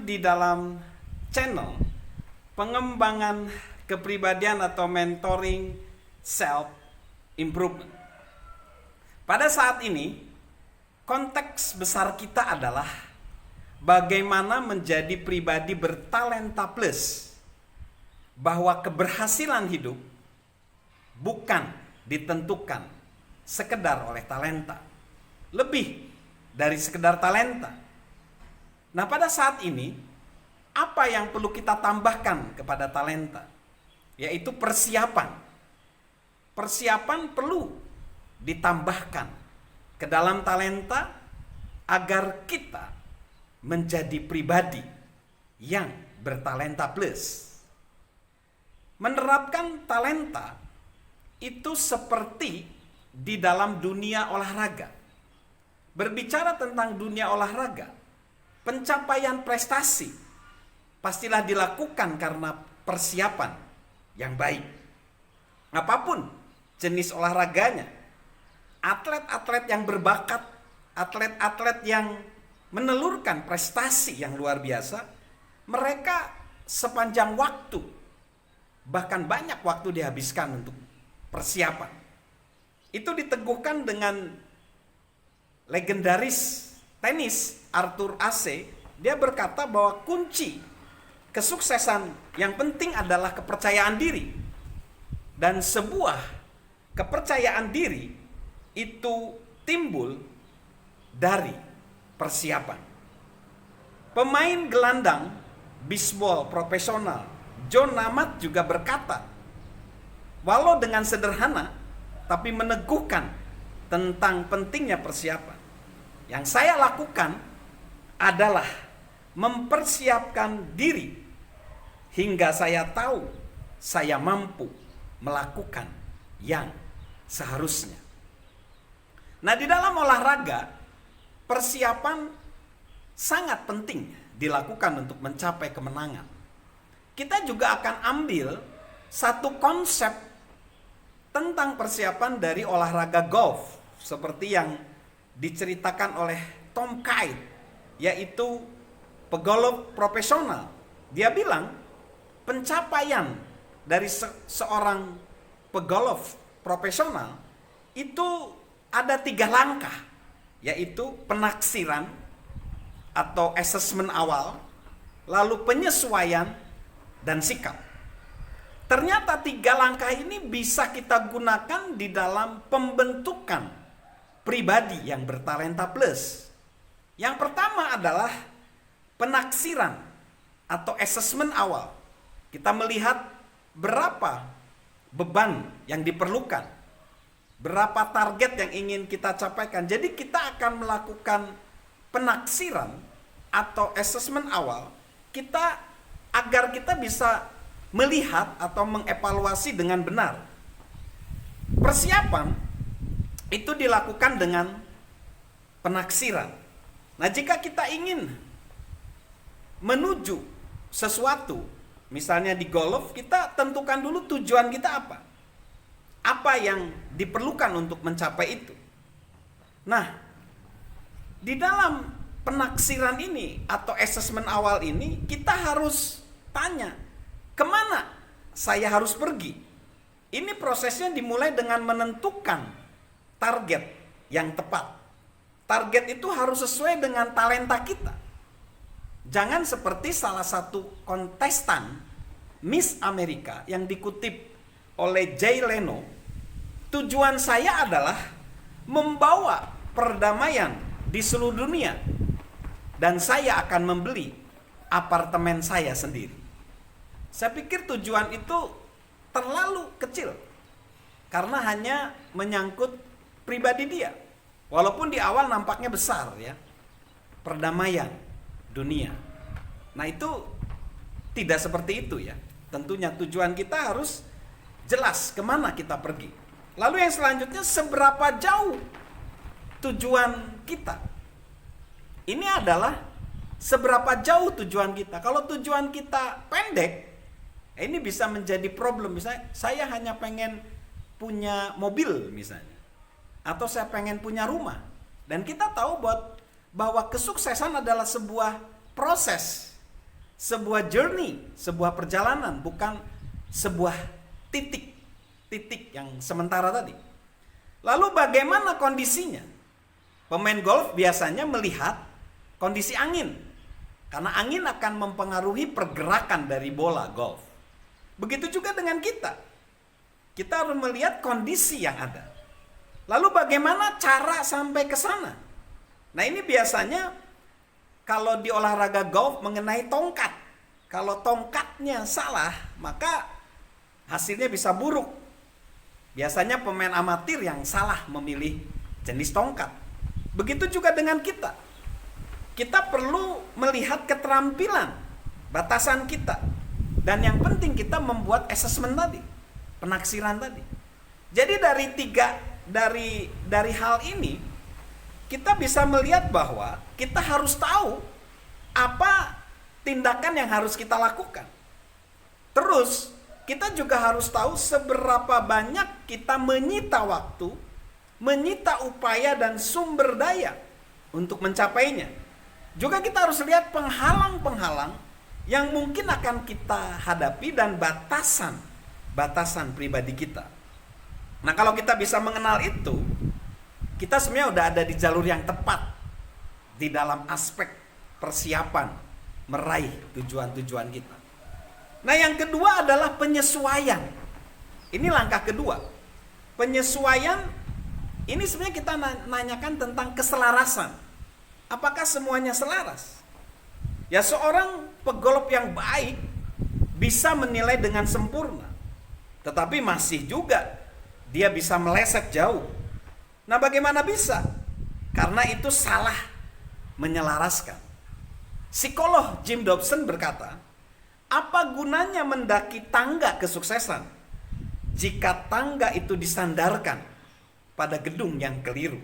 di dalam channel pengembangan kepribadian atau mentoring self improvement. Pada saat ini, konteks besar kita adalah bagaimana menjadi pribadi bertalenta plus, bahwa keberhasilan hidup bukan ditentukan sekedar oleh talenta, lebih dari sekedar talenta. Nah, pada saat ini, apa yang perlu kita tambahkan kepada talenta? Yaitu persiapan. Persiapan perlu ditambahkan ke dalam talenta agar kita menjadi pribadi yang bertalenta plus. Menerapkan talenta itu seperti di dalam dunia olahraga. Berbicara tentang dunia olahraga, pencapaian prestasi pastilah dilakukan karena persiapan yang baik. Apapun jenis olahraganya, atlet-atlet yang berbakat, atlet-atlet yang menelurkan prestasi yang luar biasa, mereka sepanjang waktu, bahkan banyak waktu dihabiskan untuk persiapan. Itu diteguhkan dengan legendaris tenis Arthur Ashe. Dia berkata bahwa kunci kesuksesan yang penting adalah kepercayaan diri. Dan sebuah kepercayaan diri itu timbul dari persiapan. Pemain gelandang bisbol profesional John Namath juga berkata, walau dengan sederhana tapi meneguhkan tentang pentingnya persiapan. Yang saya lakukan adalah mempersiapkan diri hingga saya tahu saya mampu melakukan yang seharusnya. Nah, di dalam olahraga, persiapan sangat penting dilakukan untuk mencapai kemenangan. Kita juga akan ambil satu konsep tentang persiapan dari olahraga golf, seperti yang diceritakan oleh Tom Kite, yaitu pegolf profesional. Dia bilang pencapaian dari seorang pegolf profesional itu ada 3 langkah, yaitu penaksiran atau assessment awal, lalu penyesuaian, dan sikap. Ternyata 3 langkah ini bisa kita gunakan di dalam pembentukan pribadi yang bertalenta plus. Yang pertama adalah penaksiran atau assessment awal. Kita melihat berapa beban yang diperlukan, berapa target yang ingin kita capaikan. Jadi kita akan melakukan penaksiran atau assessment awal kita agar kita bisa melihat atau mengevaluasi dengan benar. Persiapan itu dilakukan dengan penaksiran. Nah, jika kita ingin menuju sesuatu, misalnya di golf, kita tentukan dulu tujuan kita apa. Apa yang diperlukan untuk mencapai itu. Nah, di dalam penaksiran ini atau assessment awal ini, kita harus tanya, kemana saya harus pergi? Ini prosesnya dimulai dengan menentukan target yang tepat. Target itu harus sesuai dengan talenta kita. Jangan seperti salah satu kontestan Miss Amerika yang dikutip oleh Jay Leno, tujuan saya adalah membawa perdamaian di seluruh dunia dan saya akan membeli apartemen saya sendiri. Saya pikir tujuan itu terlalu kecil karena hanya menyangkut pribadi dia. Walaupun di awal nampaknya besar ya. Perdamaian dunia. Nah, itu tidak seperti itu ya. Tentunya tujuan kita harus jelas kemana kita pergi. Lalu yang selanjutnya, seberapa jauh tujuan kita. Ini adalah seberapa jauh tujuan kita. Kalau tujuan kita pendek, ini bisa menjadi problem. Misalnya saya hanya pengen punya mobil misalnya, atau saya pengen punya rumah. Dan kita tahu bahwa kesuksesan adalah sebuah proses sebuah journey, sebuah perjalanan, bukan sebuah titik yang sementara tadi. Lalu bagaimana kondisinya? Pemain golf biasanya melihat kondisi angin, karena angin akan mempengaruhi pergerakan dari bola golf. Begitu juga dengan kita. Kita harus melihat kondisi yang ada. Lalu bagaimana cara sampai ke sana? Nah, ini biasanya kalau di olahraga golf mengenai tongkat. Kalau tongkatnya salah, maka hasilnya bisa buruk. Biasanya pemain amatir yang salah memilih jenis tongkat. Begitu juga dengan kita. Kita perlu melihat keterampilan, batasan kita. Dan yang penting kita membuat assessment tadi, penaksiran tadi. Jadi dari hal ini kita bisa melihat bahwa kita harus tahu apa tindakan yang harus kita lakukan. Terus kita juga harus tahu seberapa banyak kita menyita waktu, menyita upaya dan sumber daya untuk mencapainya. Juga kita harus lihat penghalang-penghalang yang mungkin akan kita hadapi dan batasan pribadi kita. Nah, kalau kita bisa mengenal itu, kita sebenarnya udah ada di jalur yang tepat di dalam aspek persiapan meraih tujuan-tujuan kita. Nah, yang kedua adalah penyesuaian. Ini langkah kedua. Penyesuaian ini sebenarnya kita nanyakan tentang keselarasan. Apakah semuanya selaras? Ya, seorang pegolf yang baik bisa menilai dengan sempurna, tetapi masih juga dia bisa meleset jauh. Nah, bagaimana bisa? Karena itu salah menyelaraskan. Psikolog Jim Dobson berkata, apa gunanya mendaki tangga kesuksesan jika tangga itu disandarkan pada gedung yang keliru?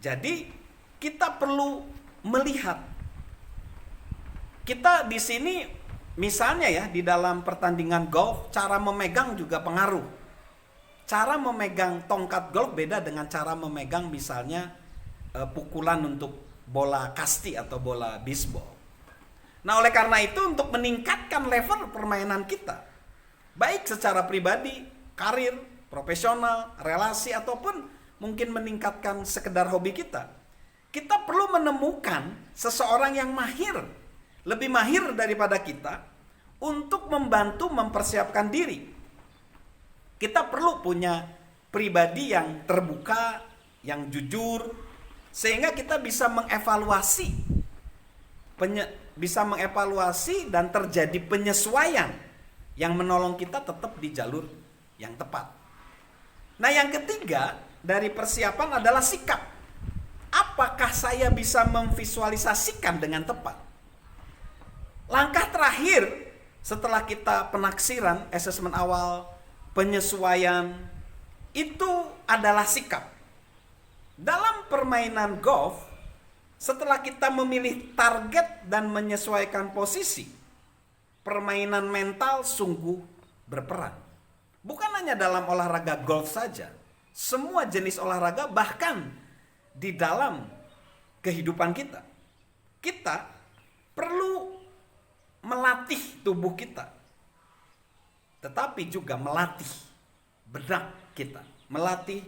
Jadi kita perlu melihat. Kita di sini misalnya ya, di dalam pertandingan golf, cara memegang juga pengaruh. Cara memegang tongkat golf beda dengan cara memegang misalnya pukulan untuk bola kasti atau bola bisbol. Nah, oleh karena itu untuk meningkatkan level permainan kita, baik secara pribadi, karir, profesional, relasi, ataupun mungkin meningkatkan sekedar hobi kita, kita perlu menemukan seseorang yang mahir, lebih mahir daripada kita, untuk membantu mempersiapkan diri. Kita perlu punya pribadi yang terbuka, yang jujur, sehingga kita bisa mengevaluasi dan terjadi penyesuaian yang menolong kita tetap di jalur yang tepat. Nah, yang ketiga dari persiapan adalah sikap. Apakah saya bisa memvisualisasikan dengan tepat? Langkah terakhir setelah kita penaksiran, asesmen awal, penyesuaian, itu adalah sikap. Dalam permainan golf, setelah kita memilih target dan menyesuaikan posisi, permainan mental sungguh berperan. Bukan hanya dalam olahraga golf saja, semua jenis olahraga, bahkan di dalam kehidupan kita. Kita perlu melatih tubuh kita, tetapi juga melatih benak kita, melatih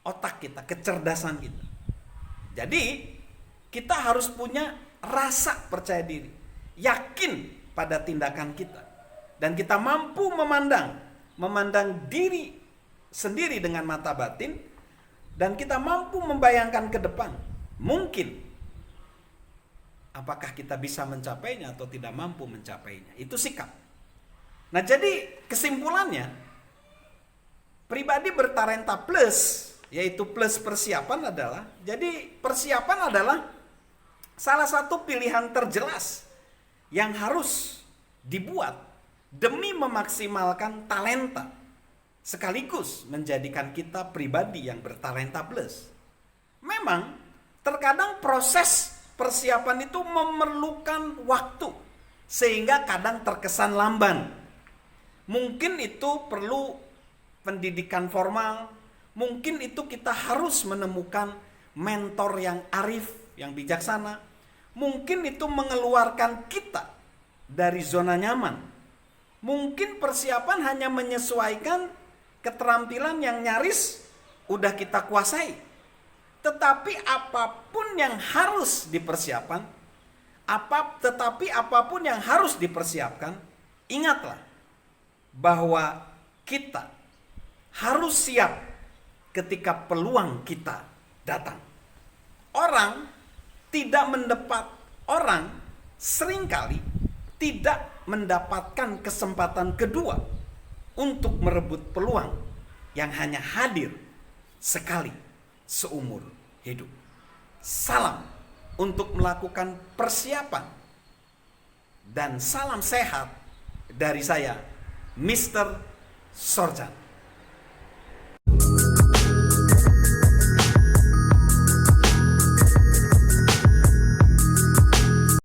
otak kita, kecerdasan kita. Jadi kita harus punya rasa percaya diri, yakin pada tindakan kita, dan kita mampu memandang diri sendiri dengan mata batin, dan kita mampu membayangkan ke depan. Mungkin apakah kita bisa mencapainya atau tidak mampu mencapainya. Itu sikap. Nah, jadi kesimpulannya, pribadi bertalenta plus, yaitu plus persiapan adalah, jadi persiapan adalah salah satu pilihan terjelas yang harus dibuat demi memaksimalkan talenta, sekaligus menjadikan kita pribadi yang bertalenta plus. Memang terkadang proses persiapan itu memerlukan waktu, sehingga kadang terkesan lamban. Mungkin itu perlu pendidikan formal, mungkin itu kita harus menemukan mentor yang arif, yang bijaksana. Mungkin itu mengeluarkan kita dari zona nyaman. Mungkin persiapan hanya menyesuaikan keterampilan yang nyaris udah kita kuasai. Tetapi apapun yang harus dipersiapkan, apapun yang harus dipersiapkan, ingatlah bahwa kita harus siap ketika peluang kita datang. Orang seringkali tidak mendapatkan kesempatan kedua untuk merebut peluang yang hanya hadir sekali seumur hidup. Salam untuk melakukan persiapan dan salam sehat dari saya, Mr. Sorjan.